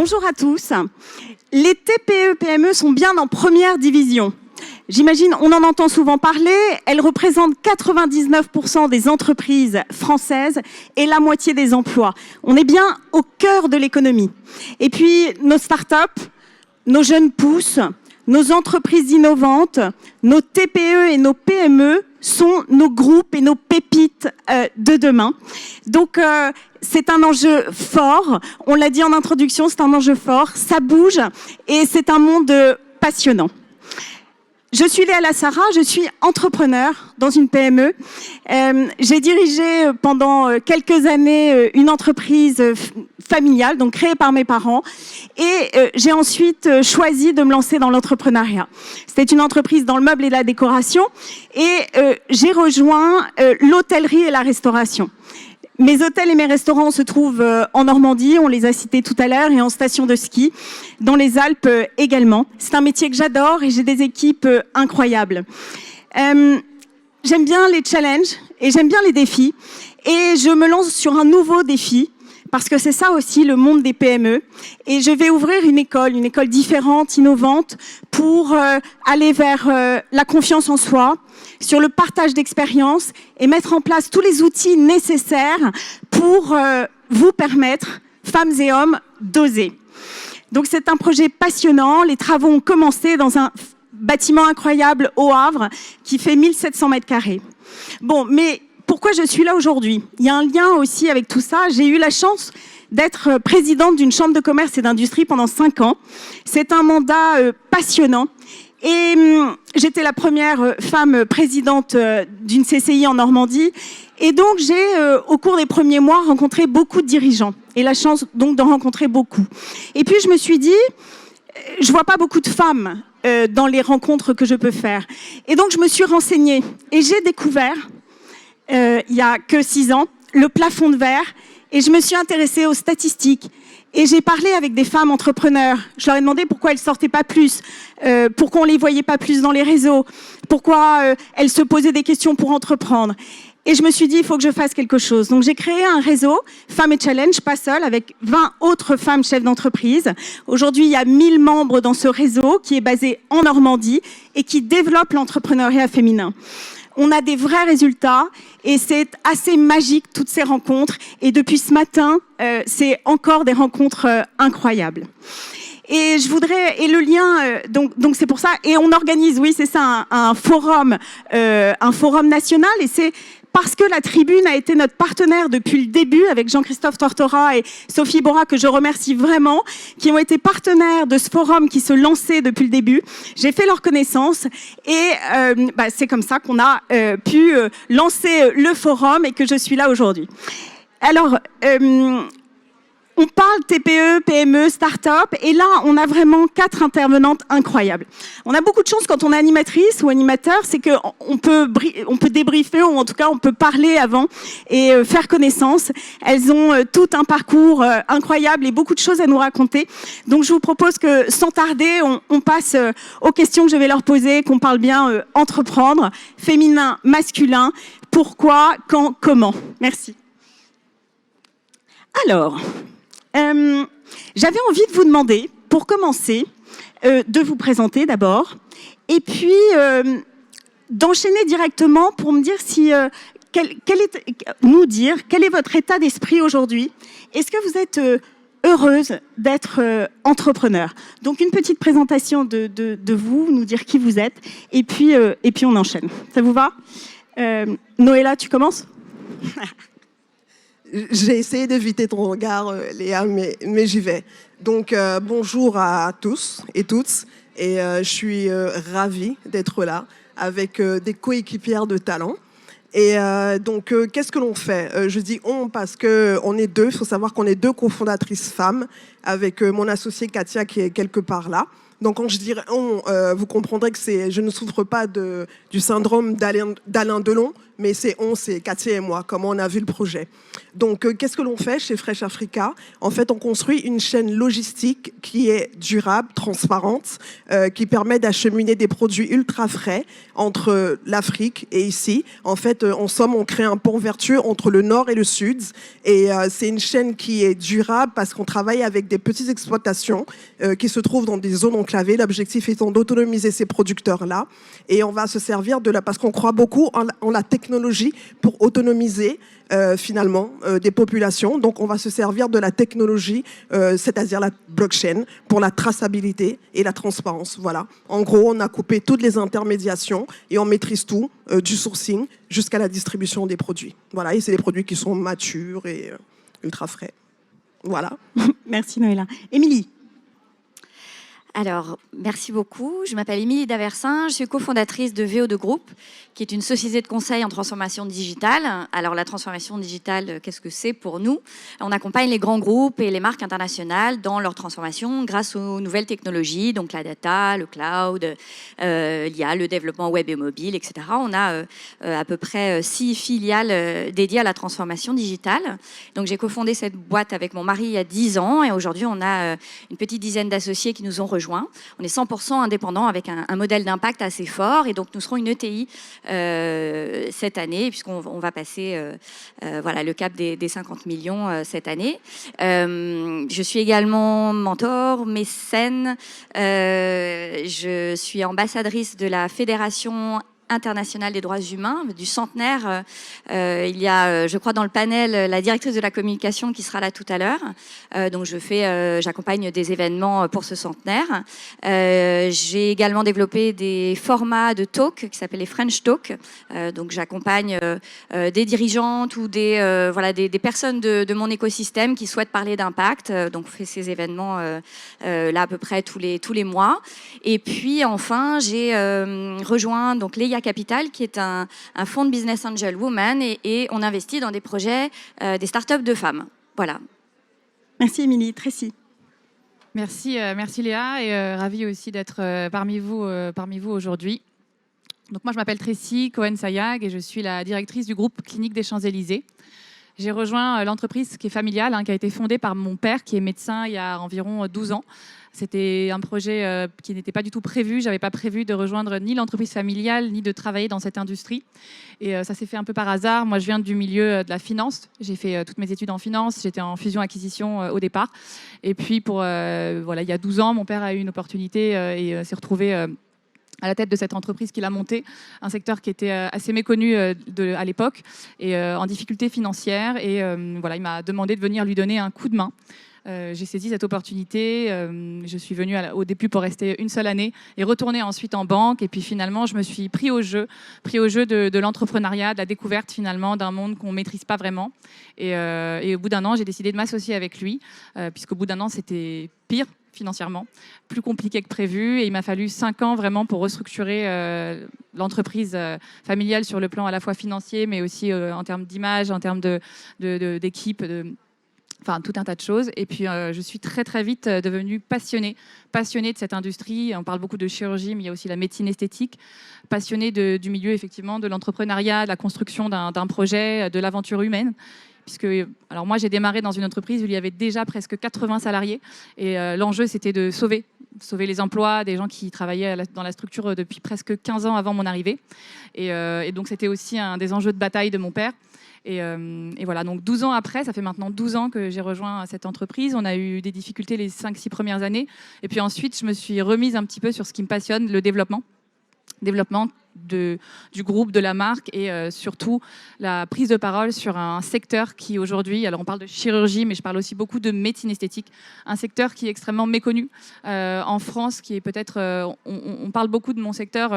Bonjour à tous. Les TPE-PME sont bien en première division. J'imagine, on en entend souvent parler, elles représentent 99% des entreprises françaises et la moitié des emplois. On est bien au cœur de l'économie. Et puis, nos startups, nos jeunes pousses, nos entreprises innovantes, nos TPE et nos PME sont nos groupes et nos pépites de demain. Donc, c'est un enjeu fort. On l'a dit en introduction, c'est un enjeu fort. Ça bouge et c'est un monde passionnant. Je suis Léa Lassara, je suis entrepreneur dans une PME. J'ai dirigé pendant quelques années une entreprise familiale, donc créée par mes parents. Et j'ai ensuite choisi de me lancer dans l'entrepreneuriat. C'était une entreprise dans le meuble et la décoration. Et j'ai rejoint l'hôtellerie et la restauration. Mes hôtels et mes restaurants se trouvent en Normandie, on les a cités tout à l'heure, et en station de ski, dans les Alpes également. C'est un métier que j'adore et j'ai des équipes incroyables. J'aime bien les challenges et j'aime bien les défis. Et je me lance sur un nouveau défi, parce que c'est ça aussi le monde des PME. Et je vais ouvrir une école différente, innovante, pour aller vers la confiance en soi, sur le partage d'expériences et mettre en place tous les outils nécessaires pour vous permettre, femmes et hommes, d'oser. Donc c'est un projet passionnant. Les travaux ont commencé dans un bâtiment incroyable au Havre qui fait 1700 mètres carrés. Bon, mais pourquoi je suis là aujourd'hui? Il y a un lien aussi avec tout ça. J'ai eu la chance d'être présidente d'une chambre de commerce et d'industrie pendant 5 ans. C'est un mandat passionnant. Et j'étais la première femme présidente d'une CCI en Normandie. Et donc, j'ai, au cours des premiers mois, rencontré beaucoup de dirigeants. Et la chance, donc, d'en rencontrer beaucoup. Et puis, je me suis dit, je vois pas beaucoup de femmes dans les rencontres que je peux faire. Et donc, je me suis renseignée. Et j'ai découvert, il y a que 6 ans, le plafond de verre. Et je me suis intéressée aux statistiques. Et j'ai parlé avec des femmes entrepreneurs. Je leur ai demandé pourquoi elles sortaient pas plus, pourquoi on les voyait pas plus dans les réseaux, pourquoi elles se posaient des questions pour entreprendre. Et je me suis dit, il faut que je fasse quelque chose. Donc j'ai créé un réseau, Femmes et Challenge, pas seule, avec 20 autres femmes chefs d'entreprise. Aujourd'hui, il y a 1000 membres dans ce réseau qui est basé en Normandie et qui développe l'entrepreneuriat féminin. On a des vrais résultats et c'est assez magique toutes ces rencontres. Et depuis ce matin, c'est encore des rencontres incroyables. Et je voudrais, et le lien, donc c'est pour ça, et on organise, oui c'est ça, un forum national, et c'est parce que la Tribune a été notre partenaire depuis le début, avec Jean-Christophe Tortora et Sophie Bora, que je remercie vraiment, qui ont été partenaires de ce forum qui se lançait depuis le début. J'ai fait leur connaissance et c'est comme ça qu'on a pu lancer le forum et que je suis là aujourd'hui. Alors, on parle TPE, PME, start-up, et là, on a vraiment 4 intervenantes incroyables. On a beaucoup de chance quand on est animatrice ou animateur, c'est qu'on peut débriefer, ou en tout cas, on peut parler avant et faire connaissance. Elles ont tout un parcours incroyable et beaucoup de choses à nous raconter. Donc, je vous propose que, sans tarder, on passe aux questions que je vais leur poser, qu'on parle bien entreprendre, féminin, masculin, pourquoi, quand, comment. Merci. Alors... j'avais envie de vous demander, pour commencer, de vous présenter d'abord, et puis d'enchaîner directement pour me dire si, nous dire quel est votre état d'esprit aujourd'hui. Est-ce que vous êtes heureuse d'être entrepreneur? Donc une petite présentation de vous, nous dire qui vous êtes, et puis on enchaîne. Ça vous va? Noëlla, tu commences? J'ai essayé d'éviter ton regard, Léa, mais j'y vais. Donc, bonjour à tous et toutes. Et je suis ravie d'être là avec des coéquipières de talent. Et donc, qu'est-ce que l'on fait? Je dis on parce qu'on est 2. Il faut savoir qu'on est 2 cofondatrices femmes avec mon associée Katia qui est quelque part là. Donc, quand je dirais on, vous comprendrez que je ne souffre pas du syndrome d'Alain Delon, mais c'est Katia et moi, comment on a vu le projet. Donc, qu'est-ce que l'on fait chez Fresh Africa? En fait, on construit une chaîne logistique qui est durable, transparente, qui permet d'acheminer des produits ultra frais entre l'Afrique et ici. En fait, en somme, on crée un pont vertueux entre le nord et le sud. Et c'est une chaîne qui est durable parce qu'on travaille avec des petites exploitations qui se trouvent dans des zones enclavées. L'objectif étant d'autonomiser ces producteurs-là. Et on va se servir parce qu'on croit beaucoup en la technologie pour autonomiser finalement des populations. Donc on va se servir de la technologie, c'est-à-dire la blockchain, pour la traçabilité et la transparence. Voilà. En gros, on a coupé toutes les intermédiations et on maîtrise tout, du sourcing jusqu'à la distribution des produits. Voilà. Et c'est des produits qui sont matures et ultra frais. Voilà. Merci Noëlla. Émilie. Alors, merci beaucoup. Je m'appelle Émilie Daversin, je suis cofondatrice de VO2 Group, qui est une société de conseil en transformation digitale. Alors, la transformation digitale, qu'est-ce que c'est pour nous? On accompagne les grands groupes et les marques internationales dans leur transformation grâce aux nouvelles technologies, donc la data, le cloud, l'IA, le développement web et mobile, etc. On a à peu près 6 filiales dédiées à la transformation digitale. Donc, j'ai cofondé cette boîte avec mon mari il y a 10 ans et aujourd'hui, on a une petite dizaine d'associés qui nous ont rejoints. On est 100% indépendant avec un modèle d'impact assez fort et donc nous serons une ETI cette année puisqu'on va passer voilà, le cap des 50 millions cette année. Je suis également mentor, mécène, je suis ambassadrice de la Fédération internationale des droits humains, du centenaire. Il y a, je crois, dans le panel, la directrice de la communication qui sera là tout à l'heure. Donc, j'accompagne des événements pour ce centenaire. J'ai également développé des formats de talk qui s'appellent les French Talk. Donc, j'accompagne des dirigeantes ou des personnes de mon écosystème qui souhaitent parler d'impact. Donc, on fait ces événements là à peu près tous les mois. Et puis, enfin, j'ai rejoint donc Leia Capital, qui est un fonds de business angel woman, et on investit dans des projets, des startups de femmes. Voilà. Merci Émilie. Tracy. Merci Léa, et ravie aussi d'être parmi vous aujourd'hui. Donc moi, je m'appelle Tracy Cohen-Sayag et je suis la directrice du groupe Clinique des Champs-Élysées. J'ai rejoint l'entreprise qui est familiale, qui a été fondée par mon père, qui est médecin il y a environ 12 ans. C'était un projet qui n'était pas du tout prévu. Je n'avais pas prévu de rejoindre ni l'entreprise familiale, ni de travailler dans cette industrie. Et ça s'est fait un peu par hasard. Moi, je viens du milieu de la finance. J'ai fait toutes mes études en finance. J'étais en fusion-acquisition au départ. Et puis, il y a 12 ans, mon père a eu une opportunité et s'est retrouvé à la tête de cette entreprise qu'il a montée, un secteur qui était assez méconnu à l'époque et en difficulté financière. Et il m'a demandé de venir lui donner un coup de main. J'ai saisi cette opportunité. Je suis venue au début pour rester une seule année et retourner ensuite en banque. Et puis finalement, je me suis pris au jeu de l'entrepreneuriat, de la découverte finalement d'un monde qu'on ne maîtrise pas vraiment. Et au bout d'un an, j'ai décidé de m'associer avec lui, puisqu'au bout d'un an, c'était pire financièrement, plus compliqué que prévu. Et il m'a fallu 5 ans vraiment pour restructurer l'entreprise familiale sur le plan à la fois financier, mais aussi en termes d'image, en termes d'équipe, enfin tout un tas de choses. Et puis je suis très très vite devenue passionnée de cette industrie. On parle beaucoup de chirurgie, mais il y a aussi la médecine esthétique. Passionnée du milieu effectivement, de l'entrepreneuriat, de la construction d'un projet, de l'aventure humaine. Alors moi j'ai démarré dans une entreprise où il y avait déjà presque 80 salariés et l'enjeu c'était de sauver les emplois des gens qui travaillaient dans la structure depuis presque 15 ans avant mon arrivée. Et donc c'était aussi un des enjeux de bataille de mon père. Et voilà, donc 12 ans après, ça fait maintenant 12 ans que j'ai rejoint cette entreprise. On a eu des difficultés les 5-6 premières années. Et puis ensuite, je me suis remise un petit peu sur ce qui me passionne, le développement du groupe, de la marque et surtout la prise de parole sur un secteur qui aujourd'hui, alors on parle de chirurgie, mais je parle aussi beaucoup de médecine esthétique, un secteur qui est extrêmement méconnu en France, qui est peut-être, on parle beaucoup de mon secteur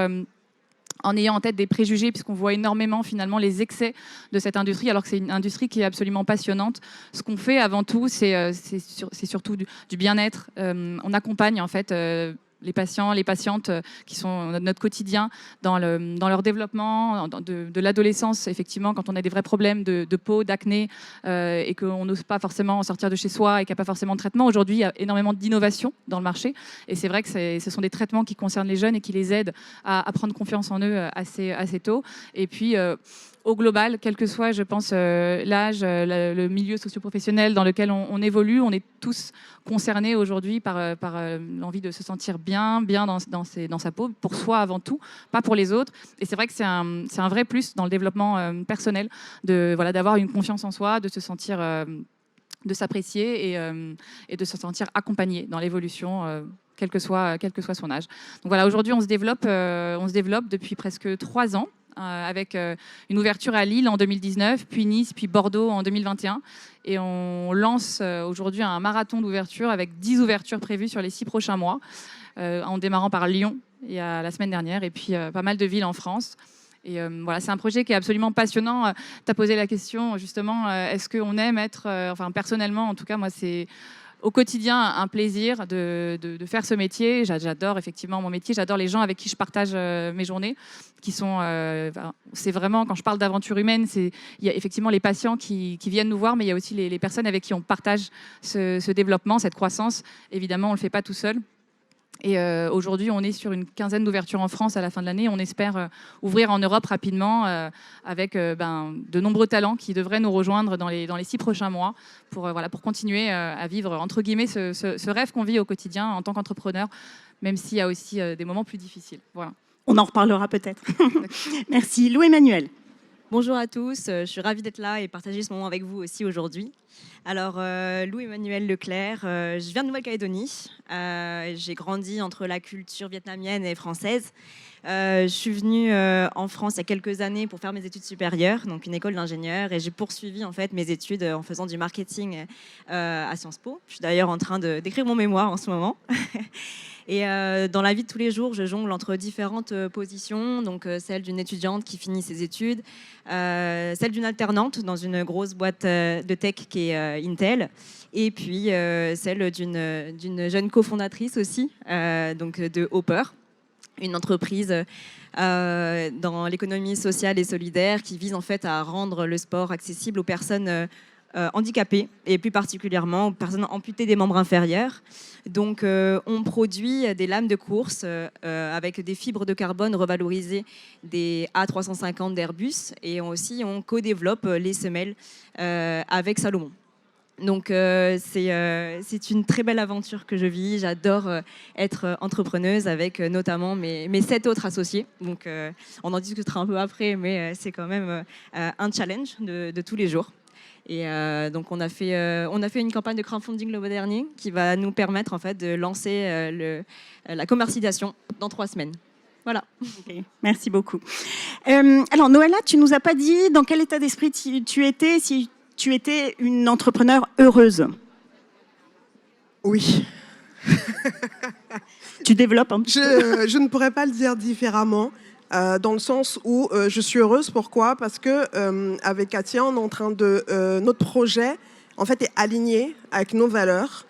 en ayant en tête des préjugés, puisqu'on voit énormément finalement les excès de cette industrie, alors que c'est une industrie qui est absolument passionnante. Ce qu'on fait avant tout, c'est surtout du bien-être. On accompagne en fait les patients, les patientes qui sont notre quotidien dans leur développement, de l'adolescence, effectivement, quand on a des vrais problèmes de peau, d'acné, et qu'on n'ose pas forcément sortir de chez soi et qu'il n'y a pas forcément de traitement. Aujourd'hui, il y a énormément d'innovation dans le marché, et c'est vrai que ce sont des traitements qui concernent les jeunes et qui les aident à prendre confiance en eux assez tôt. Et puis, au global, quel que soit, je pense, l'âge, le milieu socio-professionnel dans lequel on évolue, on est tous concernés aujourd'hui par l'envie de se sentir bien dans sa peau, pour soi avant tout, pas pour les autres. Et c'est vrai que c'est un vrai plus dans le développement personnel d'avoir une confiance en soi, de se sentir de s'apprécier et de se sentir accompagné dans l'évolution, quel que soit son âge. Donc voilà, aujourd'hui, on se développe depuis presque 3 ans, avec une ouverture à Lille en 2019, puis Nice, puis Bordeaux en 2021. Et on lance aujourd'hui un marathon d'ouverture avec 10 ouvertures prévues sur les 6 prochains mois, en démarrant par Lyon la semaine dernière, et puis pas mal de villes en France. Et voilà, c'est un projet qui est absolument passionnant. Tu as posé la question, justement, est-ce qu'on aime être... enfin, personnellement, en tout cas, moi, c'est au quotidien un plaisir de faire ce métier. J'adore effectivement mon métier, j'adore les gens avec qui je partage mes journées, qui sont... c'est vraiment, quand je parle d'aventure humaine, il y a effectivement les patients qui viennent nous voir, mais il y a aussi les personnes avec qui on partage ce développement, cette croissance. Évidemment, on ne le fait pas tout seul. Et aujourd'hui, on est sur une quinzaine d'ouvertures en France à la fin de l'année. On espère ouvrir en Europe rapidement avec de nombreux talents qui devraient nous rejoindre dans les 6 prochains mois pour continuer à vivre, entre guillemets, ce rêve qu'on vit au quotidien en tant qu'entrepreneur, même s'il y a aussi des moments plus difficiles. Voilà. On en reparlera peut-être. Merci. Lou Emmanuel. Bonjour à tous, je suis ravie d'être là et partager ce moment avec vous aussi aujourd'hui. Alors, Lou Emmanuel Leclerc, je viens de Nouvelle-Calédonie. J'ai grandi entre la culture vietnamienne et française. Je suis venue en France il y a quelques années pour faire mes études supérieures, donc une école d'ingénieur, et j'ai poursuivi en fait mes études en faisant du marketing à Sciences Po. Je suis d'ailleurs en train d'écrire mon mémoire en ce moment. Et dans la vie de tous les jours, je jongle entre différentes positions, donc celle d'une étudiante qui finit ses études, celle d'une alternante dans une grosse boîte de tech qui est Intel, et puis celle d'une jeune cofondatrice aussi, donc de Hopper, une entreprise dans l'économie sociale et solidaire qui vise en fait à rendre le sport accessible aux personnes handicapées et plus particulièrement aux personnes amputées des membres inférieurs. Donc on produit des lames de course avec des fibres de carbone revalorisées des A350 d'Airbus, et on co-développe les semelles avec Salomon. Donc c'est une très belle aventure que je vis. J'adore être entrepreneuse avec notamment mes 7 autres associés. Donc on en discutera un peu après, mais c'est quand même un challenge de tous les jours. Et donc on a fait une campagne de crowdfunding le mois dernier qui va nous permettre en fait de lancer la commercialisation dans 3 semaines. Voilà. Okay, merci beaucoup. Alors Noëlla, tu nous as pas dit dans quel état d'esprit tu étais, si tu étais une entrepreneure heureuse. Oui. Tu développes un peu. Je ne pourrais pas le dire différemment. Dans le sens où je suis heureuse. Pourquoi ? Parce que avec Katia, on est en train notre projet en fait est aligné avec nos valeurs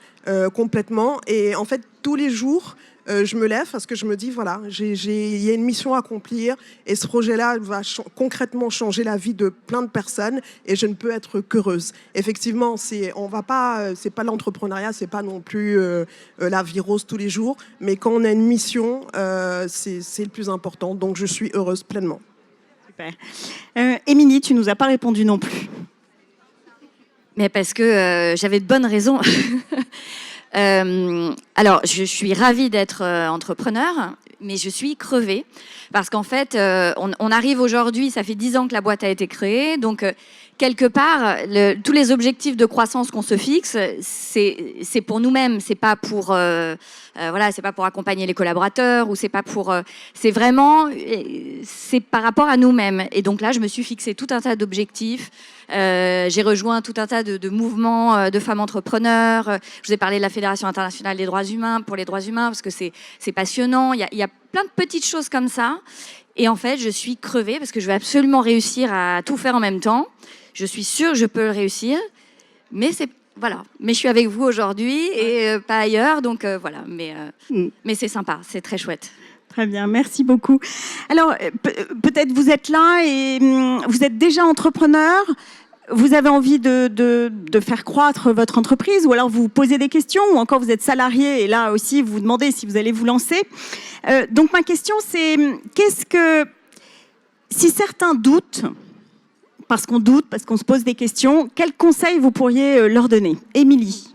complètement. Et en fait, tous les jours, je me lève parce que je me dis voilà, il y a une mission à accomplir et ce projet-là va concrètement changer la vie de plein de personnes et je ne peux être qu'heureuse. Effectivement, c'est pas l'entrepreneuriat, c'est pas non plus la vie rose tous les jours, mais quand on a une mission, c'est le plus important. Donc je suis heureuse pleinement. Super. Émilie, tu nous as pas répondu non plus. Mais parce que j'avais de bonnes raisons. Alors, je suis ravie d'être entrepreneur, mais je suis crevée parce qu'en fait, on arrive aujourd'hui, ça fait 10 ans que la boîte a été créée, donc quelque part, tous les objectifs de croissance qu'on se fixe, c'est pour nous-mêmes, c'est pas pour c'est pas pour accompagner les collaborateurs ou c'est pas pour, c'est vraiment, c'est par rapport à nous-mêmes. Et donc là, je me suis fixé tout un tas d'objectifs. J'ai rejoint tout un tas de mouvements de femmes entrepreneurs. Je vous ai parlé de la Fédération internationale des droits humains pour les droits humains parce que c'est passionnant. Il y a plein de petites choses comme ça. Et en fait, je suis crevée parce que je vais absolument réussir à tout faire en même temps. Je suis sûre que je peux le réussir, mais mais je suis avec vous aujourd'hui et pas ailleurs, donc voilà. Mais c'est sympa, c'est très chouette. Très bien, merci beaucoup. Alors, peut-être vous êtes là et vous êtes déjà entrepreneur. Vous avez envie de faire croître votre entreprise, ou alors vous vous posez des questions, ou encore vous êtes salarié et là aussi vous vous demandez si vous allez vous lancer. Donc ma question c'est, si certains doutent, parce qu'on doute, parce qu'on se pose des questions, quels conseils vous pourriez leur donner ? Émilie.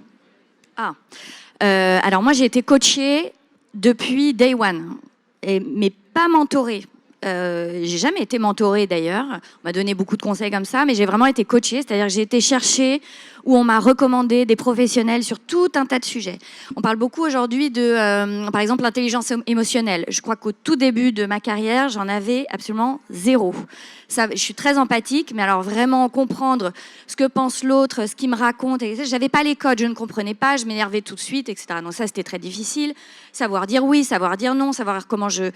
Alors moi j'ai été coachée depuis day one, mais pas mentorée. J'ai jamais été mentorée d'ailleurs, on m'a donné beaucoup de conseils comme ça, mais j'ai vraiment été coachée, c'est-à-dire que j'ai été chercher où on m'a recommandé des professionnels sur tout un tas de sujets. On parle beaucoup aujourd'hui de, par exemple, l'intelligence émotionnelle. Je crois qu'au tout début de ma carrière, j'en avais absolument zéro. Ça, je suis très empathique, mais alors vraiment comprendre ce que pense l'autre, ce qu'il me raconte, etc. J'avais pas les codes, je ne comprenais pas, je m'énervais tout de suite, etc. Donc ça, c'était très difficile. Savoir dire oui, savoir dire non, savoir comment je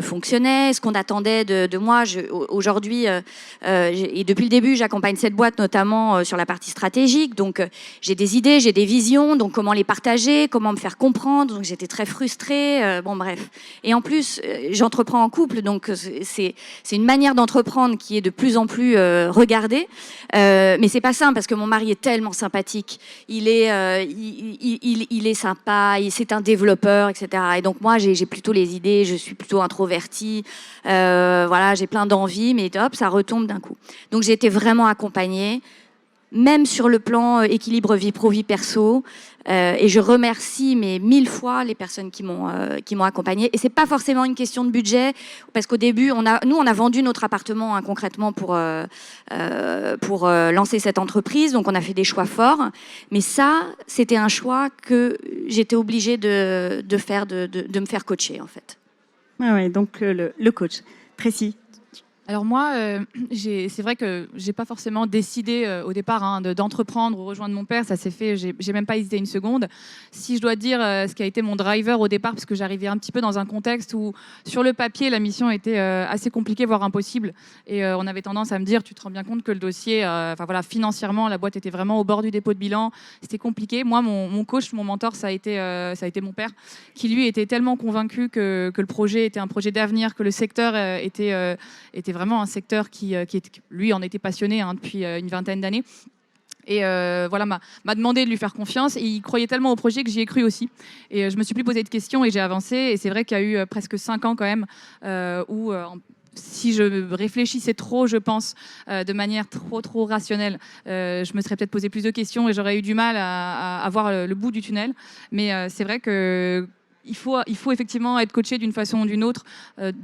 fonctionnais, ce qu'on attendait de moi. Aujourd'hui, et depuis le début, j'accompagne cette boîte, notamment sur la partie stratégique. Donc j'ai des idées, j'ai des visions, donc comment les partager, comment me faire comprendre. Donc j'étais très frustrée. Bon, bref. Et en plus, j'entreprends en couple, donc c'est une manière d'entreprendre qui est de plus en plus regardée. Mais c'est pas simple parce que mon mari est tellement sympathique. Il est sympa, c'est un développeur, etc. Et donc moi, j'ai plutôt les idées, je suis plutôt introvertie. Voilà, j'ai plein d'envies, mais hop, ça retombe d'un coup. Donc j'ai été vraiment accompagnée, même sur le plan équilibre vie pro, vie perso. Et je remercie 1000 fois les personnes qui m'ont accompagnée. Et c'est pas forcément une question de budget, parce qu'au début, on a vendu notre appartement concrètement pour lancer cette entreprise. Donc on a fait des choix forts. Mais ça, c'était un choix que j'étais obligée de faire, de me faire coacher en fait. Ah ouais, donc le coach. Tracy. Alors moi, c'est vrai que j'ai pas forcément décidé au départ d'entreprendre ou rejoindre mon père. Ça s'est fait, j'ai même pas hésité une seconde. Si je dois dire ce qui a été mon driver au départ, parce que j'arrivais un petit peu dans un contexte où sur le papier la mission était assez compliquée, voire impossible, et on avait tendance à me dire, tu te rends bien compte que le dossier, financièrement, la boîte était vraiment au bord du dépôt de bilan, c'était compliqué. Moi, mon coach, mon mentor, ça a été mon père, qui lui était tellement convaincu que le projet était un projet d'avenir, que le secteur était vraiment un secteur qui lui en était passionné depuis une vingtaine d'années. Et m'a demandé de lui faire confiance, et il croyait tellement au projet que j'y ai cru aussi. Et je me suis plus posé de questions et j'ai avancé. Et c'est vrai qu'il y a eu presque 5 ans quand même où si je réfléchissais trop, je pense, de manière trop rationnelle, je me serais peut-être posé plus de questions et j'aurais eu du mal à voir le bout du tunnel. Mais c'est vrai que il faut effectivement être coaché d'une façon ou d'une autre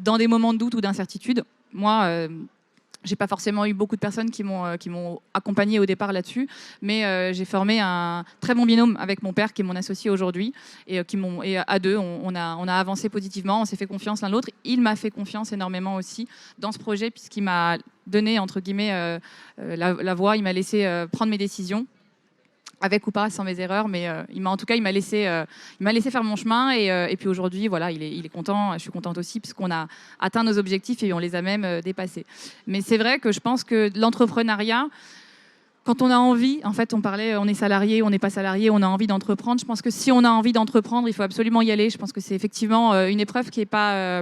dans des moments de doute ou d'incertitude. Moi, j'ai pas forcément eu beaucoup de personnes qui m'ont accompagné au départ là-dessus, mais j'ai formé un très bon binôme avec mon père, qui est mon associé aujourd'hui, et à deux, on a avancé positivement, on s'est fait confiance l'un l'autre. Il m'a fait confiance énormément aussi dans ce projet, puisqu'il m'a donné entre guillemets la voie, il m'a laissé prendre mes décisions. Avec ou pas, sans mes erreurs, mais il m'a laissé faire mon chemin, et puis aujourd'hui, voilà, il est content, je suis contente aussi, puisqu'on a atteint nos objectifs et on les a même dépassés. Mais c'est vrai que je pense que l'entrepreneuriat, quand on a envie, en fait, on parlait, on est salarié, on n'est pas salarié, on a envie d'entreprendre. Je pense que si on a envie d'entreprendre, il faut absolument y aller. Je pense que c'est effectivement une épreuve qui est pas...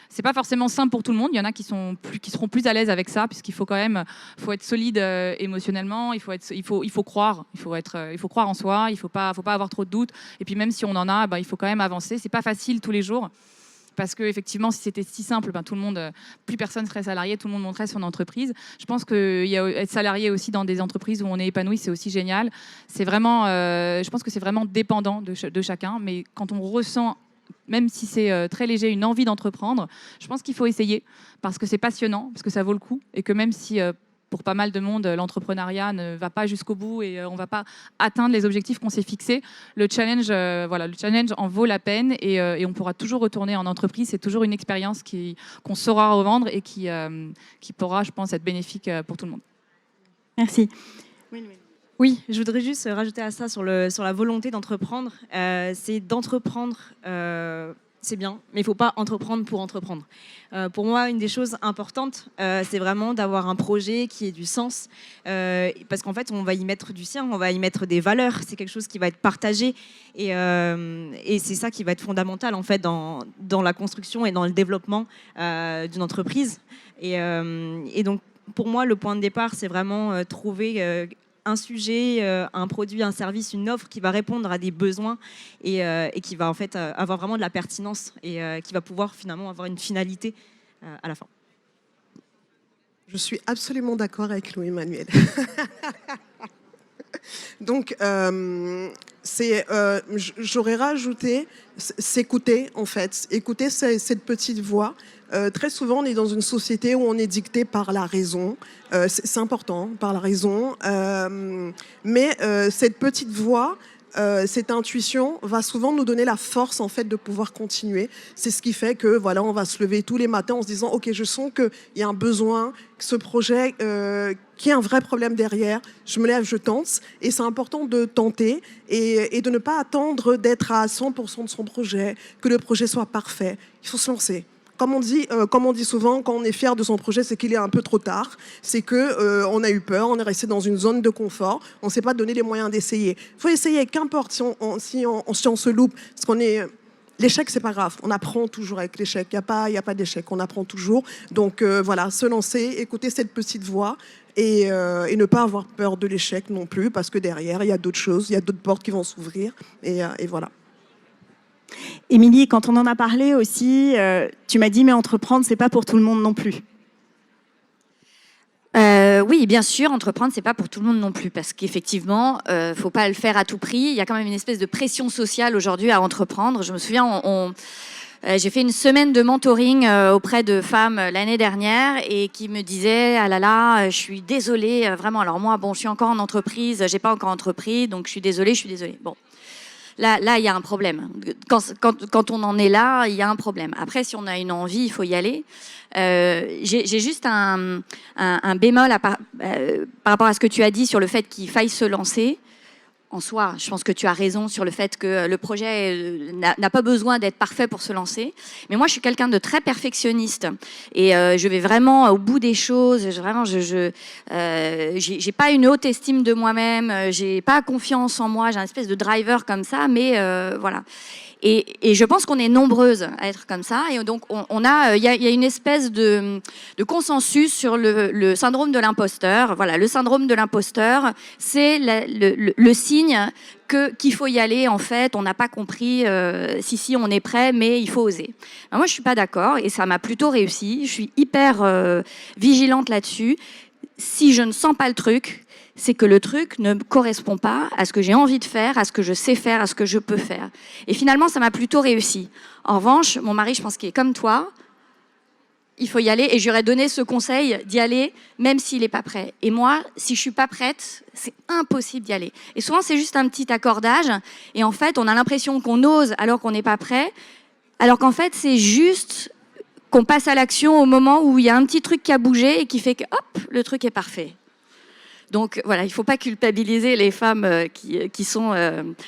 c'est pas forcément simple pour tout le monde. Il y en a qui seront plus à l'aise avec ça, puisqu'il faut quand même, faut être solide émotionnellement. Il faut croire en soi. Il faut pas avoir trop de doutes. Et puis même si on en a, il faut quand même avancer. C'est pas facile tous les jours. Parce que effectivement, si c'était si simple, plus personne serait salarié, tout le monde monterait son entreprise. Je pense que être salarié aussi dans des entreprises où on est épanoui, c'est aussi génial. C'est vraiment, je pense que c'est vraiment dépendant de chacun. Mais quand on ressent, même si c'est très léger, une envie d'entreprendre, je pense qu'il faut essayer, parce que c'est passionnant, parce que ça vaut le coup, et que même si pour pas mal de monde, l'entrepreneuriat ne va pas jusqu'au bout et on va pas atteindre les objectifs qu'on s'est fixés, le challenge en vaut la peine, et on pourra toujours retourner en entreprise. C'est toujours une expérience qu'on saura revendre et qui pourra, je pense, être bénéfique pour tout le monde. Merci. Oui, je voudrais juste rajouter à ça sur la volonté d'entreprendre. C'est d'entreprendre, c'est bien, mais il ne faut pas entreprendre pour entreprendre. Pour moi, une des choses importantes, c'est vraiment d'avoir un projet qui ait du sens, parce qu'en fait, on va y mettre du sien, on va y mettre des valeurs. C'est quelque chose qui va être partagé, et c'est ça qui va être fondamental en fait dans la construction et dans le développement d'une entreprise. Et donc, pour moi, le point de départ, c'est vraiment trouver un sujet, un produit, un service, une offre qui va répondre à des besoins et qui va en fait avoir vraiment de la pertinence et qui va pouvoir finalement avoir une finalité à la fin. Je suis absolument d'accord avec Louis-Emmanuel. Donc, j'aurais rajouté s'écouter, en fait. Écouter cette petite voix. Très souvent, on est dans une société où on est dicté par la raison. C'est important, par la raison. Mais cette petite voix, cette intuition va souvent nous donner la force en fait de pouvoir continuer. C'est ce qui fait que voilà, on va se lever tous les matins en se disant ok, je sens qu'il y a un besoin, que ce projet, qu'il y a un vrai problème derrière. Je me lève, je tente, et c'est important de tenter et de ne pas attendre d'être à 100% de son projet, que le projet soit parfait. Il faut se lancer. Comme on dit souvent, quand on est fier de son projet, c'est qu'il est un peu trop tard. C'est que on a eu peur, on est resté dans une zone de confort, on ne s'est pas donné les moyens d'essayer. Il faut essayer, qu'importe si on se loupe, parce qu'on est... L'échec, c'est pas grave. On apprend toujours avec l'échec. Il y a pas d'échec. On apprend toujours. Donc voilà, se lancer, écouter cette petite voix et ne pas avoir peur de l'échec non plus, parce que derrière, il y a d'autres choses, il y a d'autres portes qui vont s'ouvrir. Et voilà. Émilie, quand on en a parlé aussi, tu m'as dit mais entreprendre, c'est pas pour tout le monde non plus. Oui, bien sûr, entreprendre, c'est pas pour tout le monde non plus, parce qu'effectivement, faut pas le faire à tout prix. Il y a quand même une espèce de pression sociale aujourd'hui à entreprendre. Je me souviens, j'ai fait une semaine de mentoring auprès de femmes l'année dernière et qui me disaient ah là là, je suis désolée, vraiment. Alors moi, bon, je suis encore en entreprise, j'ai pas encore entrepris, donc je suis désolée. Bon. Là, il y a un problème. Quand on en est là, il y a un problème. Après, si on a une envie, il faut y aller. J'ai juste un bémol par rapport à ce que tu as dit sur le fait qu'il faille se lancer. En soi, je pense que tu as raison sur le fait que le projet n'a pas besoin d'être parfait pour se lancer. Mais moi, je suis quelqu'un de très perfectionniste et je vais vraiment au bout des choses. J'ai pas une haute estime de moi-même, j'ai pas confiance en moi, j'ai un espèce de driver comme ça, mais voilà. Et je pense qu'on est nombreuses à être comme ça. Et donc, il y a une espèce de consensus sur le syndrome de l'imposteur. Voilà, le syndrome de l'imposteur, c'est le signe qu'il faut y aller. En fait, on n'a pas compris si on est prêt, mais il faut oser. Alors moi, je suis pas d'accord et ça m'a plutôt réussi. Je suis hyper vigilante là-dessus. Si je ne sens pas le truc, c'est que le truc ne correspond pas à ce que j'ai envie de faire, à ce que je sais faire, à ce que je peux faire. Et finalement, ça m'a plutôt réussi. En revanche, mon mari, je pense qu'il est comme toi, il faut y aller. Et j'aurais donné ce conseil d'y aller, même s'il n'est pas prêt. Et moi, si je ne suis pas prête, c'est impossible d'y aller. Et souvent, c'est juste un petit accordage. Et en fait, on a l'impression qu'on ose alors qu'on n'est pas prêt. Alors qu'en fait, c'est juste qu'on passe à l'action au moment où il y a un petit truc qui a bougé et qui fait que, hop, le truc est parfait. Donc voilà, il ne faut pas culpabiliser les femmes qui sont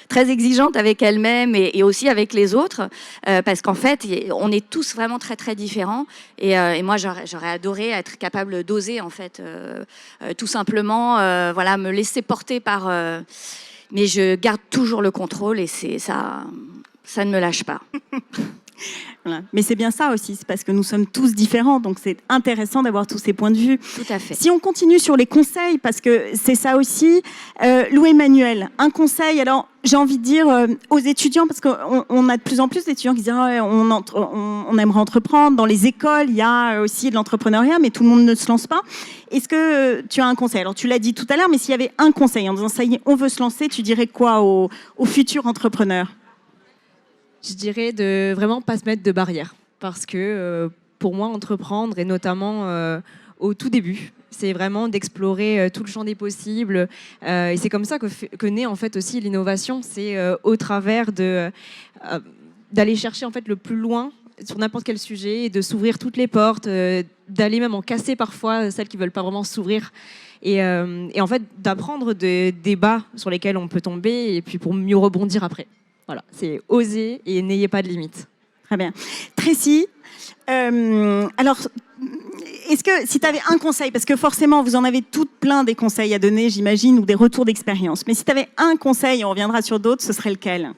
très exigeantes avec elles-mêmes et aussi avec les autres, parce qu'en fait, on est tous vraiment très très différents. Et moi, j'aurais adoré être capable d'oser en fait, tout simplement, voilà, me laisser porter par. Mais je garde toujours le contrôle et ça ne me lâche pas. Voilà. Mais c'est bien ça aussi, c'est parce que nous sommes tous différents, donc c'est intéressant d'avoir tous ces points de vue. Tout à fait. Si on continue sur les conseils, parce que c'est ça aussi, Louis-Emmanuel, un conseil, alors j'ai envie de dire aux étudiants, parce qu'on a de plus en plus d'étudiants qui disent on aimerait entreprendre, dans les écoles il y a aussi de l'entrepreneuriat, mais tout le monde ne se lance pas. Est-ce que tu as un conseil? Alors tu l'as dit tout à l'heure, mais s'il y avait un conseil en disant ça y est, on veut se lancer, tu dirais quoi aux futurs entrepreneurs? Je dirais de vraiment pas se mettre de barrières, parce que pour moi, entreprendre, et notamment au tout début, c'est vraiment d'explorer tout le champ des possibles. Et c'est comme ça que naît en fait aussi l'innovation. C'est au travers d'aller chercher en fait le plus loin sur n'importe quel sujet, et de s'ouvrir toutes les portes, d'aller même en casser parfois celles qui veulent pas vraiment s'ouvrir. Et en fait, d'apprendre des bas sur lesquels on peut tomber, et puis pour mieux rebondir après. Voilà, c'est oser et n'ayez pas de limites. Très bien. Tracy, alors, est-ce que si tu avais un conseil, parce que forcément vous en avez toutes plein des conseils à donner, j'imagine, ou des retours d'expérience, mais si tu avais un conseil, on reviendra sur d'autres, ce serait lequel?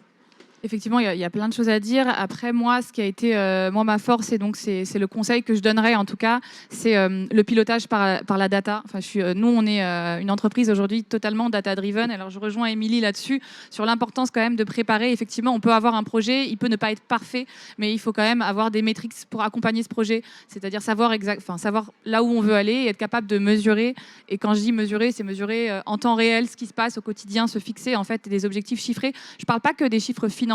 Effectivement, il y a plein de choses à dire. Après, moi, ce qui a été ma force, et donc c'est le conseil que je donnerais, en tout cas, c'est le pilotage par la data. Enfin, nous, on est une entreprise aujourd'hui totalement data-driven. Alors, je rejoins Émilie là-dessus, sur l'importance quand même de préparer. Effectivement, on peut avoir un projet, il peut ne pas être parfait, mais il faut quand même avoir des métriques pour accompagner ce projet. C'est-à-dire savoir là où on veut aller et être capable de mesurer. Et quand je dis mesurer, c'est mesurer en temps réel ce qui se passe au quotidien, se fixer en fait des objectifs chiffrés. Je ne parle pas que des chiffres financiers.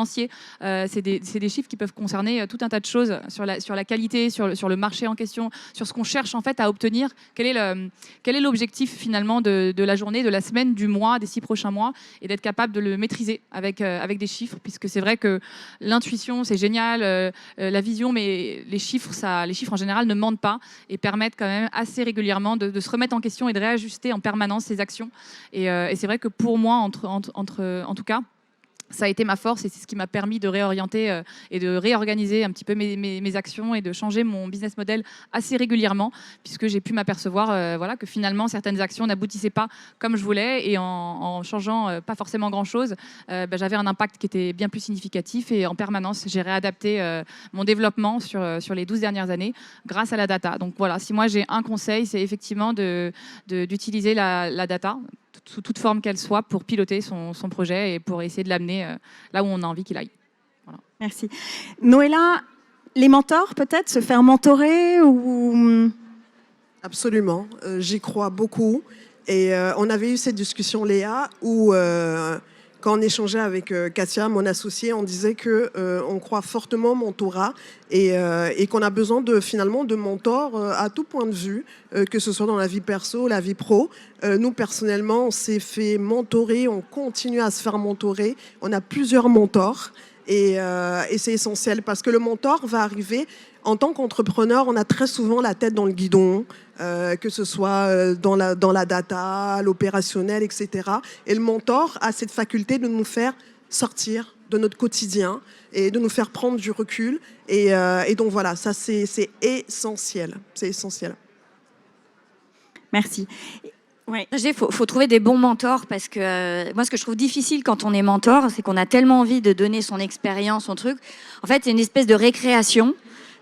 C'est des chiffres qui peuvent concerner tout un tas de choses sur la qualité, sur le marché en question, sur ce qu'on cherche en fait à obtenir. Quel est l'objectif finalement de la journée, de la semaine, du mois, des 6 prochains mois, et d'être capable de le maîtriser avec des chiffres, puisque c'est vrai que l'intuition c'est génial, la vision, mais les chiffres en général ne mentent pas et permettent quand même assez régulièrement de se remettre en question et de réajuster en permanence ses actions. Et c'est vrai que pour moi, en tout cas, ça a été ma force et c'est ce qui m'a permis de réorienter et de réorganiser un petit peu mes actions et de changer mon business model assez régulièrement, puisque j'ai pu m'apercevoir que finalement certaines actions n'aboutissaient pas comme je voulais, et en changeant pas forcément grand-chose, j'avais un impact qui était bien plus significatif, et en permanence j'ai réadapté mon développement sur les 12 dernières années grâce à la data. Donc voilà, si moi j'ai un conseil, c'est effectivement d'utiliser la data sous toute forme qu'elle soit pour piloter son projet et pour essayer de l'amener là où on a envie qu'il aille. Voilà. Merci. Noëlla, les mentors peut-être, se faire mentorer ou... Absolument, j'y crois beaucoup. Et on avait eu cette discussion, Léa, où quand on échangeait avec Katia, mon associée, on disait qu'on croit fortement au mentorat et qu'on a besoin finalement de mentors à tout point de vue, que ce soit dans la vie perso, la vie pro. Nous, personnellement, on s'est fait mentorer, on continue à se faire mentorer. On a plusieurs mentors et c'est essentiel parce que le mentor va arriver. En tant qu'entrepreneur, on a très souvent la tête dans le guidon, que ce soit dans la data, l'opérationnel, etc. Et le mentor a cette faculté de nous faire sortir de notre quotidien et de nous faire prendre du recul. Et donc voilà, ça c'est essentiel. C'est essentiel. Merci. Ouais. Il faut trouver des bons mentors, parce que moi, ce que je trouve difficile quand on est mentor, c'est qu'on a tellement envie de donner son expérience, son truc. En fait, c'est une espèce de récréation.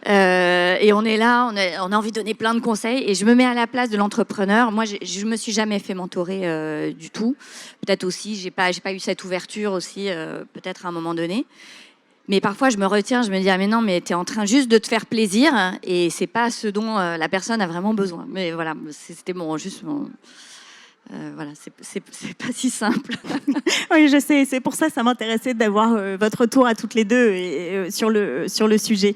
Et on est là, on a envie de donner plein de conseils, et je me mets à la place de l'entrepreneur. Moi, je me suis jamais fait mentorer du tout. Peut-être aussi, j'ai pas eu cette ouverture aussi, peut-être à un moment donné. Mais parfois, je me retiens, je me dis mais non, mais t'es en train juste de te faire plaisir, et c'est pas ce dont la personne a vraiment besoin. Mais voilà, c'était juste mon... voilà, c'est pas si simple. Oui, je sais, c'est pour ça que ça m'intéressait d'avoir votre retour à toutes les deux sur le sujet.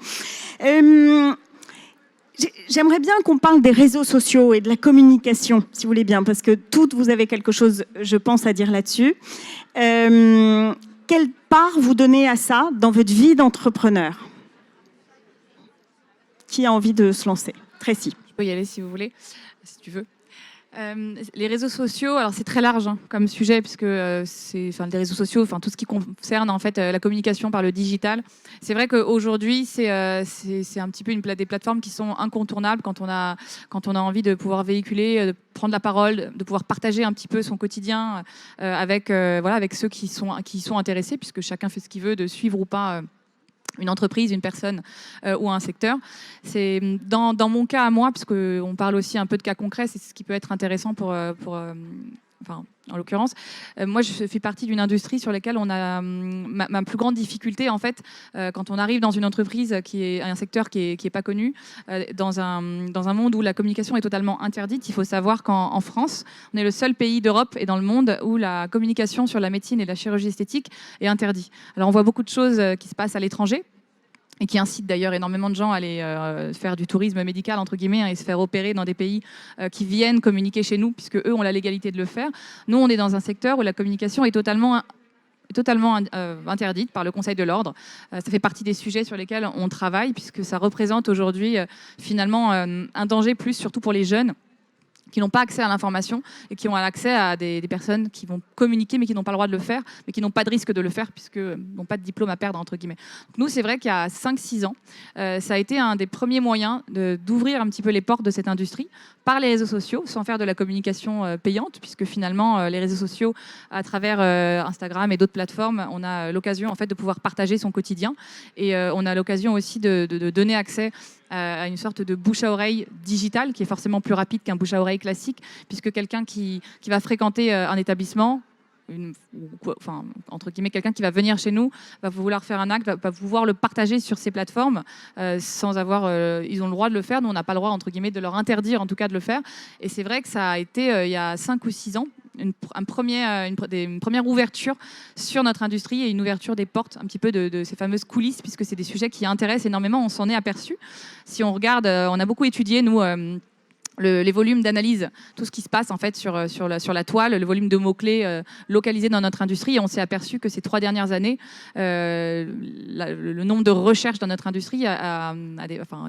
J'aimerais bien qu'on parle des réseaux sociaux et de la communication, si vous voulez bien, parce que toutes, vous avez quelque chose, je pense, à dire là-dessus. Quelle part vous donnez à ça dans votre vie d'entrepreneur? Qui a envie de se lancer? Tracy. Je peux y aller si vous voulez, si tu veux. Les réseaux sociaux, alors c'est très large comme sujet, puisque les réseaux sociaux, tout ce qui concerne en fait la communication par le digital. C'est vrai qu'aujourd'hui, c'est un petit peu des plateformes qui sont incontournables quand on a envie de pouvoir véhiculer, de prendre la parole, de pouvoir partager un petit peu son quotidien avec ceux qui sont intéressés, puisque chacun fait ce qu'il veut, de suivre ou pas une entreprise, une personne ou un secteur. C'est dans mon cas à moi, puisqu'on parle aussi un peu de cas concrets, c'est ce qui peut être intéressant en l'occurrence, moi je fais partie d'une industrie sur laquelle on a ma plus grande difficulté en fait, quand on arrive dans une entreprise qui est un secteur qui est pas connu, dans un monde où la communication est totalement interdite. Il faut savoir qu'en France, on est le seul pays d'Europe et dans le monde où la communication sur la médecine et la chirurgie esthétique est interdite. Alors on voit beaucoup de choses qui se passent à l'étranger, et qui incite d'ailleurs énormément de gens à aller faire du tourisme médical, entre guillemets, et se faire opérer dans des pays qui viennent communiquer chez nous, puisque eux ont la légalité de le faire. Nous, on est dans un secteur où la communication est totalement interdite par le Conseil de l'Ordre. Ça fait partie des sujets sur lesquels on travaille, puisque ça représente aujourd'hui finalement un danger plus, surtout pour les jeunes, qui n'ont pas accès à l'information et qui ont accès à des personnes qui vont communiquer mais qui n'ont pas le droit de le faire, mais qui n'ont pas de risque de le faire puisque n'ont pas de diplôme à perdre, entre guillemets. Donc nous, c'est vrai qu'il y a 5-6 ans, ça a été un des premiers moyens d'ouvrir un petit peu les portes de cette industrie par les réseaux sociaux, sans faire de la communication payante, puisque finalement, les réseaux sociaux, à travers Instagram et d'autres plateformes, on a l'occasion en fait de pouvoir partager son quotidien et on a l'occasion aussi de donner accès à une sorte de bouche à oreille digitale qui est forcément plus rapide qu'un bouche à oreille classique, puisque quelqu'un qui va fréquenter un établissement, enfin, entre guillemets, quelqu'un qui va venir chez nous, va vouloir faire un acte, va pouvoir le partager sur ces plateformes sans avoir... ils ont le droit de le faire, nous on n'a pas le droit, entre guillemets, de leur interdire en tout cas de le faire. Et c'est vrai que ça a été, il y a 5 ou 6 ans, une première ouverture sur notre industrie et une ouverture des portes un petit peu de ces fameuses coulisses, puisque c'est des sujets qui intéressent énormément, on s'en est aperçu. Si on regarde, on a beaucoup étudié, nous... les volumes d'analyse, tout ce qui se passe en fait sur la toile, le volume de mots-clés localisés dans notre industrie. Et on s'est aperçu que ces 3 dernières années, le nombre de recherches dans notre industrie a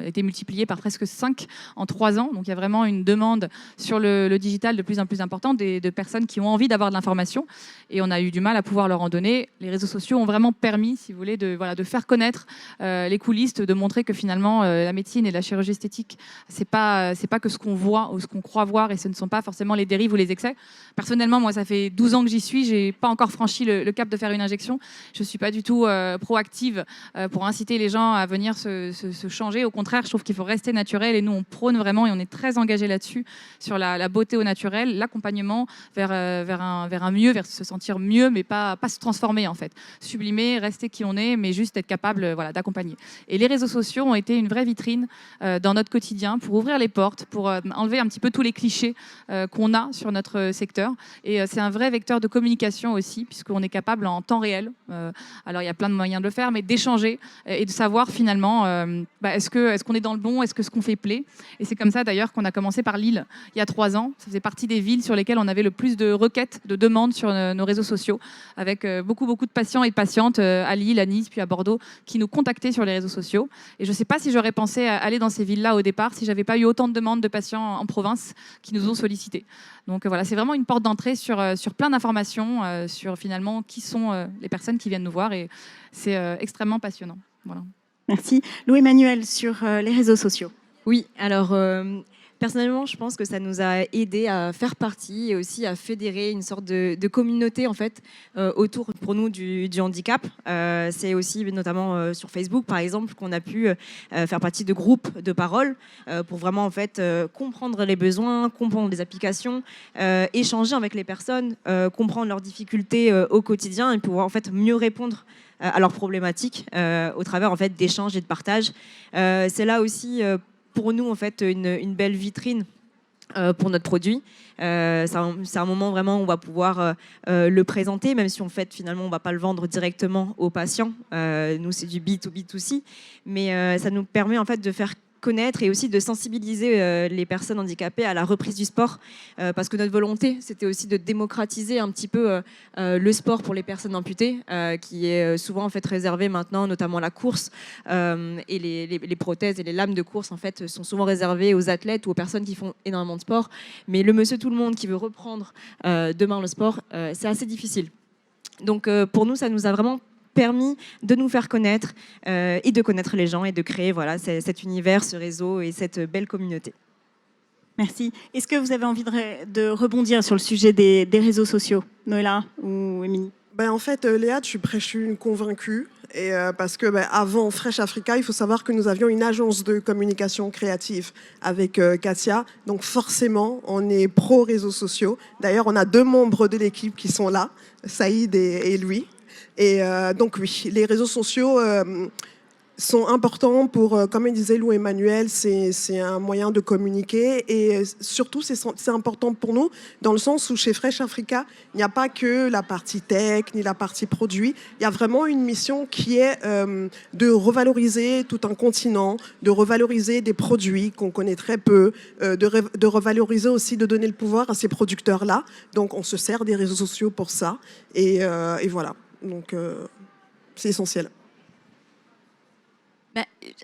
été multiplié par presque 5 en 3 ans. Donc il y a vraiment une demande sur le digital de plus en plus importante de personnes qui ont envie d'avoir de l'information. Et on a eu du mal à pouvoir leur en donner. Les réseaux sociaux ont vraiment permis, si vous voulez, de faire connaître les coulisses, de montrer que finalement la médecine et la chirurgie esthétique, c'est pas que ce qu'on voit ou ce qu'on croit voir, et ce ne sont pas forcément les dérives ou les excès. Personnellement, moi, ça fait 12 ans que j'y suis, j'ai pas encore franchi le cap de faire une injection. Je suis pas du tout proactive pour inciter les gens à venir se changer. Au contraire, je trouve qu'il faut rester naturel, et nous, on prône vraiment, et on est très engagé là-dessus, sur la beauté au naturel, l'accompagnement vers un mieux, vers se sentir mieux, mais pas se transformer en fait. Sublimer, rester qui on est, mais juste être capable d'accompagner. Et les réseaux sociaux ont été une vraie vitrine dans notre quotidien pour ouvrir les portes, pour enlever un petit peu tous les clichés qu'on a sur notre secteur. Et c'est un vrai vecteur de communication aussi, puisqu'on est capable en temps réel, alors il y a plein de moyens de le faire, mais d'échanger et de savoir finalement est-ce qu'on est dans le bon, est-ce que ce qu'on fait plaît. Et c'est comme ça d'ailleurs qu'on a commencé par Lille il y a 3 ans. Ça faisait partie des villes sur lesquelles on avait le plus de requêtes, de demandes sur nos réseaux sociaux, avec beaucoup de patients et de patientes à Lille, à Nice, puis à Bordeaux, qui nous contactaient sur les réseaux sociaux. Et je ne sais pas si j'aurais pensé à aller dans ces villes-là au départ, si j'avais pas eu autant de demandes de patients en province qui nous ont sollicités. Donc voilà, c'est vraiment une porte d'entrée sur plein d'informations, sur finalement qui sont les personnes qui viennent nous voir, et c'est extrêmement passionnant. Voilà. Merci. Lou-Emmanuel, sur les réseaux sociaux. Oui, alors personnellement, je pense que ça nous a aidé à faire partie et aussi à fédérer une sorte de communauté en fait autour pour nous du handicap. C'est aussi notamment sur Facebook par exemple qu'on a pu faire partie de groupes de parole pour vraiment en fait comprendre les besoins, comprendre les applications, échanger avec les personnes, comprendre leurs difficultés au quotidien et pouvoir en fait mieux répondre à leurs problématiques au travers en fait d'échanges et de partages. C'est là aussi pour nous en fait une belle vitrine pour notre produit. C'est un moment vraiment où on va pouvoir le présenter, même si en fait finalement on va pas le vendre directement aux patients. Nous c'est du B2B2C, mais ça nous permet en fait de faire connaître et aussi de sensibiliser les personnes handicapées à la reprise du sport, parce que notre volonté c'était aussi de démocratiser un petit peu le sport pour les personnes amputées, qui est souvent en fait réservé maintenant, notamment la course, et les prothèses et les lames de course en fait sont souvent réservées aux athlètes ou aux personnes qui font énormément de sport, mais le monsieur tout le monde qui veut reprendre demain le sport, c'est assez difficile. Donc pour nous ça nous a vraiment permis de nous faire connaître et de connaître les gens et de créer cet univers, ce réseau et cette belle communauté. Merci. Est-ce que vous avez envie de rebondir sur le sujet des réseaux sociaux, Noëlla ou Émilie? En fait, Léa, je suis une convaincue. Et parce que avant Fresh Africa, il faut savoir que nous avions une agence de communication créative avec Katia. Donc forcément, on est pro réseaux sociaux. D'ailleurs, on a 2 membres de l'équipe qui sont là, Saïd et Louis. Et donc oui, les réseaux sociaux sont importants pour, comme disait Lou-Emmanuel, c'est un moyen de communiquer, et surtout c'est important pour nous dans le sens où chez Fresh Africa, il n'y a pas que la partie tech ni la partie produit, il y a vraiment une mission qui est de revaloriser tout un continent, de revaloriser des produits qu'on connaît très peu, de revaloriser aussi, de donner le pouvoir à ces producteurs-là. Donc on se sert des réseaux sociaux pour ça, et voilà, donc c'est essentiel.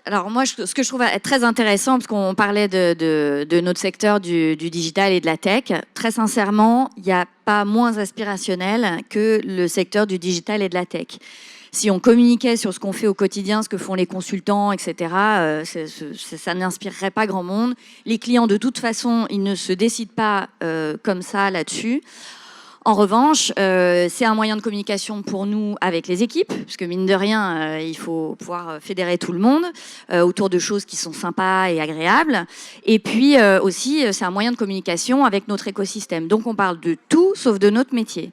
Alors moi, ce que je trouve très intéressant, parce qu'on parlait de notre secteur du digital et de la tech, très sincèrement, il n'y a pas moins aspirationnel que le secteur du digital et de la tech. Si on communiquait sur ce qu'on fait au quotidien, ce que font les consultants, etc., ça n'inspirerait pas grand monde. Les clients, de toute façon, ils ne se décident pas comme ça là-dessus. En revanche, c'est un moyen de communication pour nous avec les équipes, parce que mine de rien, il faut pouvoir fédérer tout le monde autour de choses qui sont sympas et agréables. Et puis aussi, c'est un moyen de communication avec notre écosystème. Donc on parle de tout sauf de notre métier.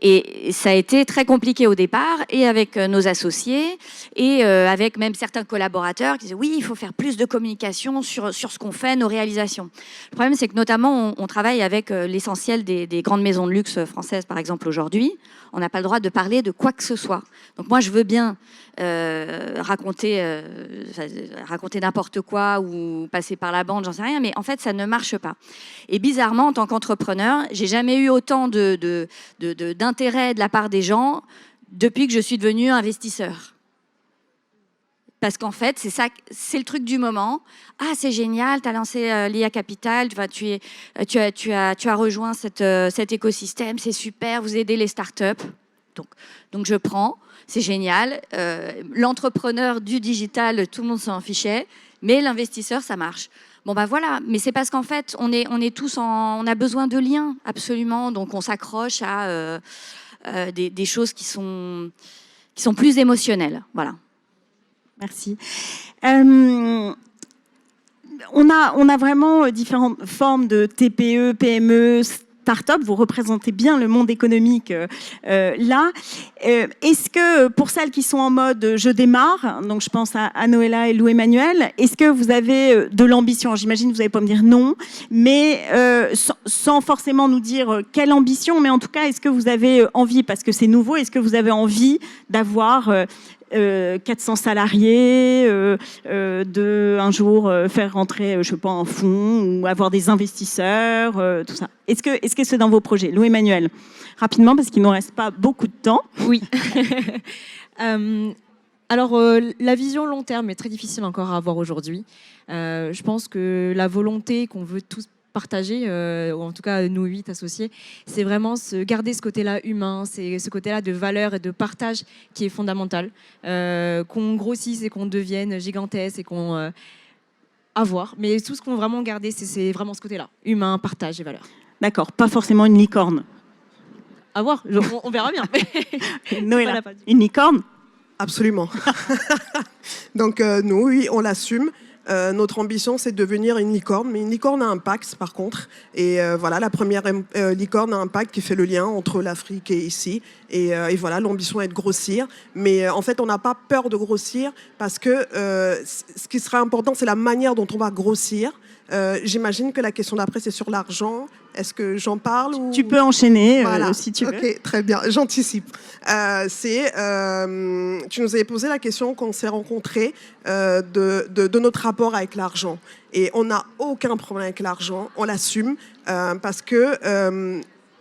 Et ça a été très compliqué au départ, et avec nos associés, et avec même certains collaborateurs qui disaient oui, il faut faire plus de communication sur ce qu'on fait, nos réalisations. Le problème, c'est que notamment, on travaille avec l'essentiel des grandes maisons de luxe françaises, par exemple, aujourd'hui. On n'a pas le droit de parler de quoi que ce soit. Donc moi, je veux bien raconter n'importe quoi ou passer par la bande, j'en sais rien, mais en fait, ça ne marche pas. Et bizarrement, en tant qu'entrepreneur, j'ai jamais eu autant d'intérêt de la part des gens depuis que je suis devenue investisseur. Parce qu'en fait, c'est le truc du moment. Ah, c'est génial, tu as lancé l'IA Capital, tu as rejoint cet écosystème, c'est super, vous aidez les startups. Donc je prends, c'est génial. L'entrepreneur du digital, tout le monde s'en fichait, mais l'investisseur, ça marche. Bon ben voilà, mais c'est parce qu'en fait, on est tous on a besoin de liens, absolument. Donc on s'accroche à des choses qui sont plus émotionnelles. Voilà. Merci. On a vraiment différentes formes de TPE, PME, start-up. Vous représentez bien le monde économique là. Est-ce que, pour celles qui sont en mode « je démarre », donc je pense à Noëlla et Louis-Emmanuel, est-ce que vous avez de l'ambition? J'imagine que vous n'allez pas me dire non, mais sans forcément nous dire quelle ambition, mais en tout cas, est-ce que vous avez envie, parce que c'est nouveau, est-ce que vous avez envie d'avoir 400 salariés, de un jour faire rentrer, je sais pas, un fonds ou avoir des investisseurs, tout ça. Est-ce que c'est dans vos projets? Louis-Emmanuel, rapidement, parce qu'il ne nous reste pas beaucoup de temps. Oui. Alors, la vision long terme est très difficile encore à avoir aujourd'hui. Je pense que la volonté qu'on veut tous partager, ou en tout cas nous 8 associés, c'est vraiment garder ce côté-là humain, c'est ce côté-là de valeur et de partage qui est fondamental. Qu'on grossisse et qu'on devienne gigantesque et qu'on avoir. Mais tout ce qu'on veut vraiment garder, c'est vraiment ce côté-là, humain, partage et valeur. D'accord, pas forcément une licorne. À voir, on verra bien. Noëlla, une licorne? Absolument. Donc nous, oui, on l'assume. Notre ambition, c'est de devenir une licorne, mais une licorne à impact, par contre. Et voilà, la première licorne à impact qui fait le lien entre l'Afrique et ici. Et voilà, l'ambition est de grossir. Mais en fait, on n'a pas peur de grossir parce que ce qui sera important, c'est la manière dont on va grossir. J'imagine que la question d'après, c'est sur l'argent. Est-ce que j'en parle ou... Tu peux enchaîner voilà. Si tu veux. Ok, très bien, j'anticipe. Tu nous avais posé la question quand on s'est rencontrés de notre rapport avec l'argent. Et on n'a aucun problème avec l'argent, on l'assume parce que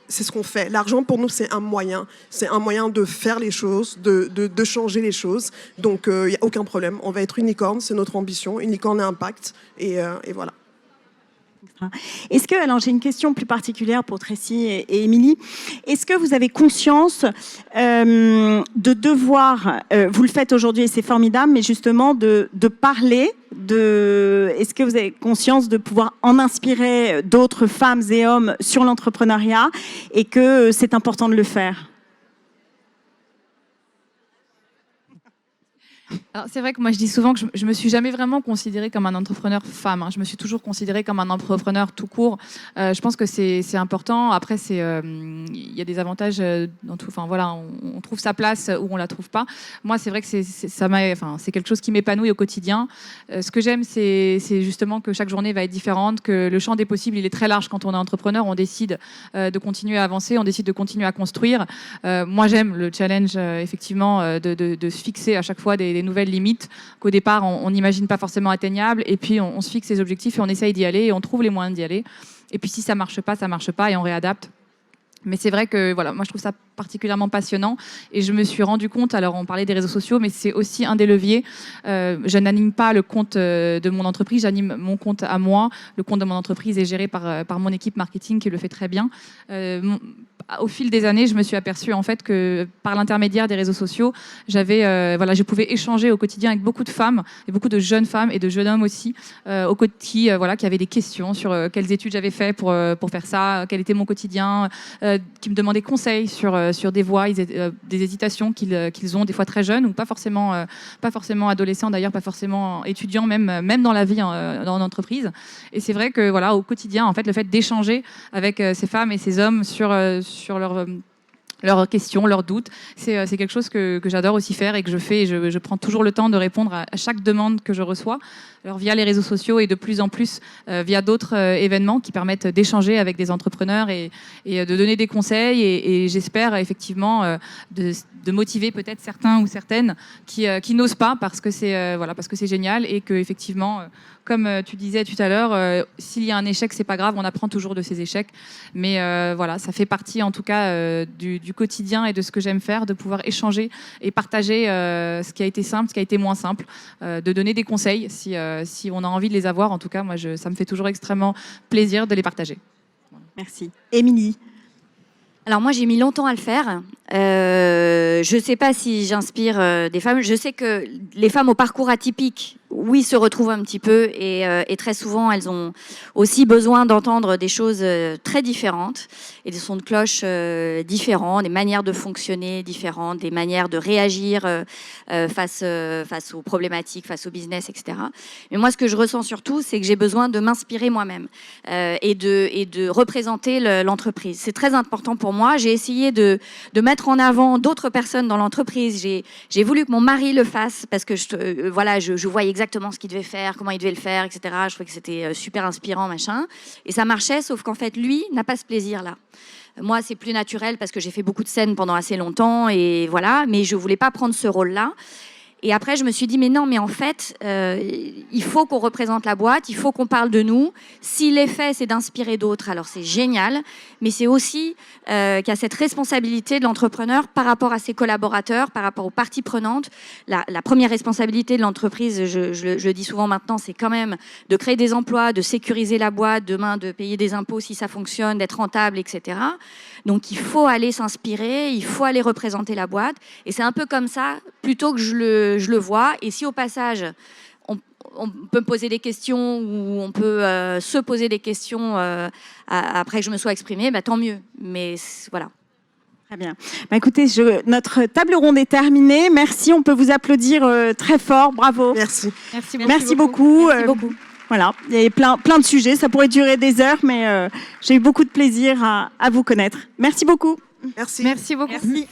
c'est ce qu'on fait. L'argent, pour nous, c'est un moyen. C'est un moyen de faire les choses, de changer les choses. Donc, il n'y a aucun problème. On va être une licorne, c'est notre ambition. Une licorne à impact. Et voilà. Est-ce que, alors j'ai une question plus particulière pour Tracy et Émilie, est-ce que vous avez conscience de devoir, vous le faites aujourd'hui et c'est formidable, mais justement de parler, est-ce que vous avez conscience de pouvoir en inspirer d'autres femmes et hommes sur l'entrepreneuriat et que c'est important de le faire? Alors, c'est vrai que moi je dis souvent que je me suis jamais vraiment considérée comme un entrepreneur femme. Je me suis toujours considérée comme un entrepreneur tout court. Je pense que c'est important. Après, il y a des avantages dans tout. Enfin voilà, on trouve sa place ou on la trouve pas. Moi, c'est vrai que c'est quelque chose qui m'épanouit au quotidien. Ce que j'aime, c'est justement que chaque journée va être différente, que le champ des possibles il est très large quand on est entrepreneur. On décide de continuer à avancer, on décide de continuer à construire. Moi, j'aime le challenge effectivement de se fixer à chaque fois des nouvelles limites qu'au départ on n'imagine pas forcément atteignables, et puis on se fixe ses objectifs et on essaye d'y aller et on trouve les moyens d'y aller, et puis si ça marche pas et on réadapte. Mais c'est vrai que voilà, moi je trouve ça particulièrement passionnant et je me suis rendu compte, alors on parlait des réseaux sociaux, mais c'est aussi un des leviers. Je n'anime pas le compte de mon entreprise, j'anime mon compte à moi. Le compte de mon entreprise est géré par mon équipe marketing qui le fait très bien. Au fil des années, je me suis aperçue en fait que par l'intermédiaire des réseaux sociaux, je pouvais échanger au quotidien avec beaucoup de femmes et beaucoup de jeunes femmes et de jeunes hommes aussi, qui avaient des questions sur quelles études j'avais fait pour faire ça, quel était mon quotidien, qui me demandaient conseil sur des voies, des hésitations qu'ils ont des fois très jeunes ou pas forcément adolescents d'ailleurs, pas forcément étudiants, même dans la vie dans l'entreprise. Et c'est vrai que voilà, au quotidien, en fait, le fait d'échanger avec ces femmes et ces hommes sur leurs questions, leurs doutes. C'est quelque chose que j'adore aussi faire et que je fais. Et je prends toujours le temps de répondre à chaque demande que je reçois, alors via les réseaux sociaux et de plus en plus via d'autres événements qui permettent d'échanger avec des entrepreneurs et de donner des conseils. Et j'espère effectivement de motiver peut-être certains ou certaines qui n'osent pas parce que c'est génial et que effectivement, comme tu disais tout à l'heure, s'il y a un échec, c'est pas grave, on apprend toujours de ses échecs. Mais voilà, ça fait partie en tout cas du quotidien et de ce que j'aime faire, de pouvoir échanger et partager ce qui a été simple, ce qui a été moins simple, de donner des conseils si on a envie de les avoir. En tout cas, moi, ça me fait toujours extrêmement plaisir de les partager. Merci. Émilie. Alors moi, j'ai mis longtemps à le faire. Je ne sais pas si j'inspire des femmes. Je sais que les femmes au parcours atypique, oui, se retrouvent un petit peu et très souvent, elles ont aussi besoin d'entendre des choses très différentes et des sons de cloche différents, des manières de fonctionner différentes, des manières de réagir face aux problématiques, face au business, etc. Mais moi, ce que je ressens surtout, c'est que j'ai besoin de m'inspirer moi-même et de représenter l'entreprise. C'est très important pour moi. J'ai essayé de mettre en avant d'autres personnes dans l'entreprise. J'ai voulu que mon mari le fasse parce que je voyais exactement ce qu'il devait faire, comment il devait le faire, etc. Je trouvais que c'était super inspirant, machin. Et ça marchait, sauf qu'en fait, lui n'a pas ce plaisir-là. Moi, c'est plus naturel parce que j'ai fait beaucoup de scènes pendant assez longtemps et voilà, mais je voulais pas prendre ce rôle-là. Et après, je me suis dit, mais non, mais en fait, il faut qu'on représente la boîte, il faut qu'on parle de nous. Si l'effet, c'est d'inspirer d'autres, alors c'est génial. Mais c'est aussi qu'il y a cette responsabilité de l'entrepreneur par rapport à ses collaborateurs, par rapport aux parties prenantes. La première responsabilité de l'entreprise, je le dis souvent maintenant, c'est quand même de créer des emplois, de sécuriser la boîte, demain de payer des impôts si ça fonctionne, d'être rentable, etc. Donc, il faut aller s'inspirer, il faut aller représenter la boîte. Et c'est un peu comme ça, plutôt que je le vois. Et si au passage, on peut me poser des questions ou on peut se poser des questions après que je me sois exprimée, tant mieux. Mais voilà. Très bien. Écoutez, notre table ronde est terminée. Merci, on peut vous applaudir très fort. Bravo. Merci. Merci beaucoup. Merci beaucoup. Voilà, il y avait plein de sujets. Ça pourrait durer des heures, mais j'ai eu beaucoup de plaisir à vous connaître. Merci beaucoup. Merci. Merci beaucoup. Merci.